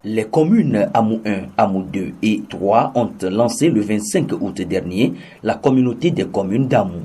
Les communes Amou 1, Amou 2 et 3 ont lancé le 25 août dernier la communauté des communes d'Amou.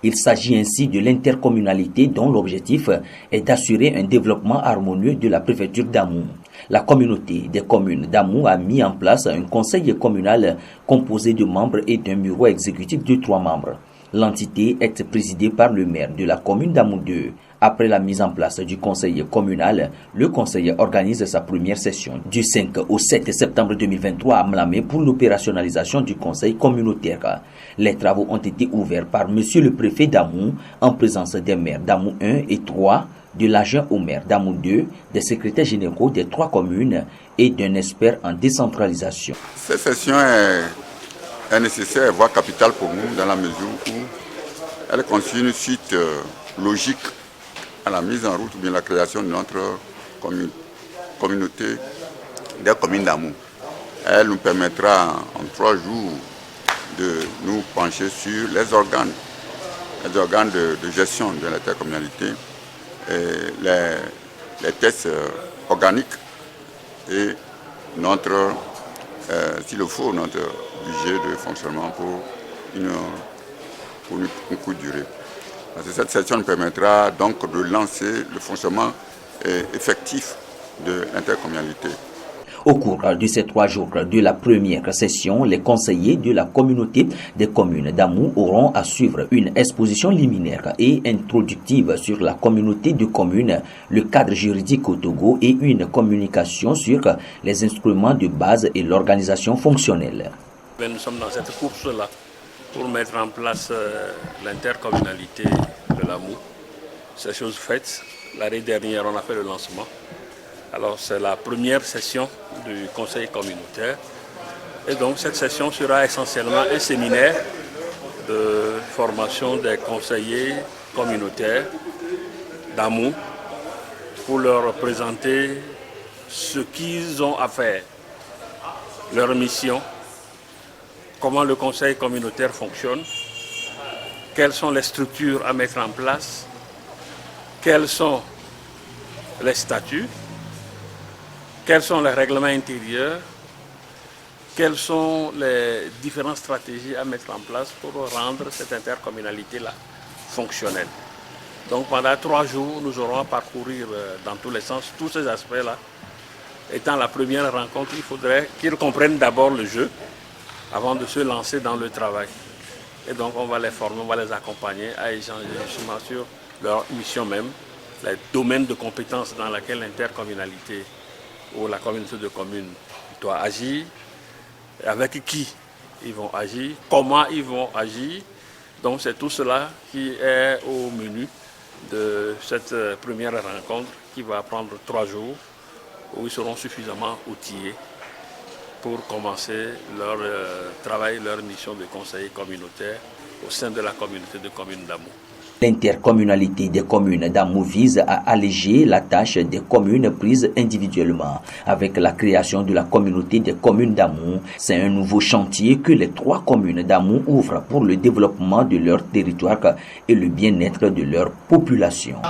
Il s'agit ainsi de l'intercommunalité dont l'objectif est d'assurer un développement harmonieux de la préfecture d'Amou. La communauté des communes d'Amou a mis en place un conseil communal composé de membres et d'un bureau exécutif de 3 membres. L'entité est présidée par le maire de la commune d'Amou 2. Après la mise en place du conseil communal, le conseil organise sa première session du 5 au 7 septembre 2023 à Mlamé pour l'opérationnalisation du conseil communautaire. Les travaux ont été ouverts par monsieur le préfet d'Amou en présence des maires d'Amou 1 et 3, de l'adjoint au maire d'Amou 2, des secrétaires généraux des 3 communes et d'un expert en décentralisation. Cette session est nécessaire, voire capitale pour nous, dans la mesure où elle constitue une suite logique à la mise en route ou bien la création de notre communauté des communes d'Amou. Elle nous permettra en 3 jours de nous pencher sur les organes de gestion de l'intercommunalité, les tests organiques et notre, s'il le faut, notre budget de fonctionnement pour une courte durée. Cette session nous permettra donc de lancer le fonctionnement effectif de l'intercommunalité. Au cours de ces 3 jours de la première session, les conseillers de la communauté des communes d'Amou auront à suivre une exposition liminaire et introductive sur la communauté de communes, le cadre juridique au Togo et une communication sur les instruments de base et l'organisation fonctionnelle. Nous sommes dans cette course-là pour mettre en place l'intercommunalité de l'Amou. C'est chose faite. L'année dernière, on a fait le lancement. Alors, c'est la première session du conseil communautaire. Et donc, cette session sera essentiellement un séminaire de formation des conseillers communautaires d'Amou pour leur présenter ce qu'ils ont à faire, leur mission, comment le conseil communautaire fonctionne, quelles sont les structures à mettre en place, quels sont les statuts, quels sont les règlements intérieurs, quelles sont les différentes stratégies à mettre en place pour rendre cette intercommunalité-là fonctionnelle. Donc pendant 3 jours, nous aurons à parcourir dans tous les sens tous ces aspects-là. Étant la première rencontre, il faudrait qu'ils comprennent d'abord le jeu avant de se lancer dans le travail. Et donc on va les former, on va les accompagner à échanger justement sur leur mission même, les domaines de compétences dans lesquels l'intercommunalité ou la communauté de communes doit agir, avec qui ils vont agir, comment ils vont agir. Donc c'est tout cela qui est au menu de cette première rencontre qui va prendre 3 jours, où ils seront suffisamment outillés pour commencer leur travail, leur mission de conseiller communautaire au sein de la communauté de communes d'Amou. L'intercommunalité des communes d'Amou vise à alléger la tâche des communes prises individuellement. Avec la création de la communauté des communes d'Amou, c'est un nouveau chantier que les 3 communes d'Amou ouvrent pour le développement de leur territoire et le bien-être de leur population.